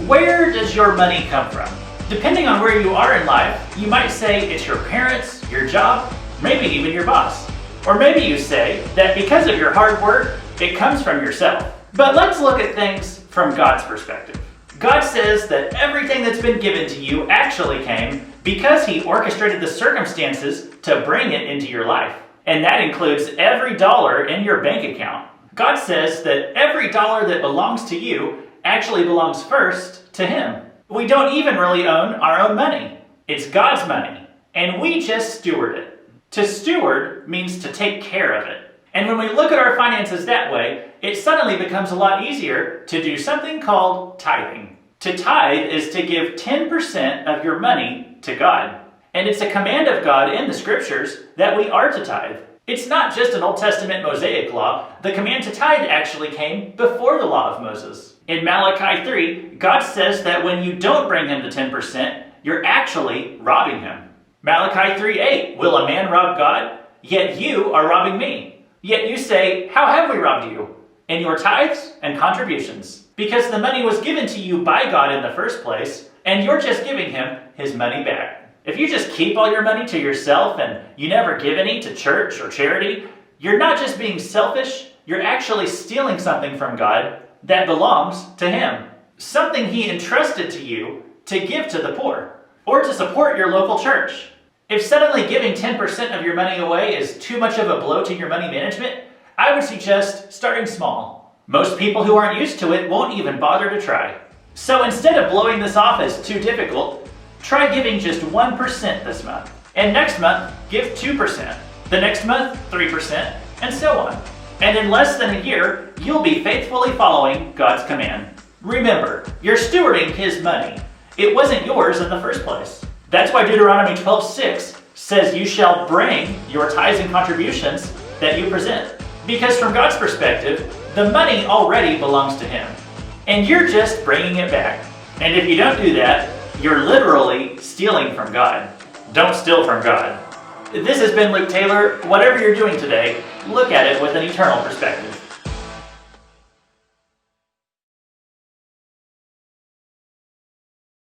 Where does your money come from? Depending on where you are in life, you might say it's your parents, your job, maybe even your boss. Or maybe you say that because of your hard work, it comes from yourself. But let's look at things from God's perspective. God says that everything that's been given to you actually came because He orchestrated the circumstances to bring it into your life. And that includes every dollar in your bank account. God says that every dollar that belongs to you actually belongs first to Him. We don't even really own our own money. It's God's money, and we just steward it. To steward means to take care of it. And when we look at our finances that way, it suddenly becomes a lot easier to do something called tithing. To tithe is to give 10% of your money to God. And it's a command of God in the scriptures that we are to tithe. It's not just an Old Testament Mosaic law. The command to tithe actually came before the law of Moses. In Malachi 3, God says that when you don't bring Him the 10%, you're actually robbing Him. Malachi 3:8, will a man rob God? Yet you are robbing me. Yet you say, how have we robbed you? In your tithes and contributions. Because the money was given to you by God in the first place, and you're just giving Him His money back. If you just keep all your money to yourself and you never give any to church or charity, you're not just being selfish, you're actually stealing something from God that belongs to Him. Something He entrusted to you to give to the poor or to support your local church. If suddenly giving 10% of your money away is too much of a blow to your money management, I would suggest starting small. Most people who aren't used to it won't even bother to try. So instead of blowing this off as too difficult, try giving just 1% this month. And next month, give 2%. The next month, 3%, and so on. And in less than a year, you'll be faithfully following God's command. Remember, you're stewarding His money. It wasn't yours in the first place. That's why Deuteronomy 12:6 says you shall bring your tithes and contributions that you present. Because from God's perspective, the money already belongs to Him. And you're just bringing it back. And if you don't do that, you're literally stealing from God. Don't steal from God. This has been Luke Taylor. Whatever you're doing today, look at it with an eternal perspective.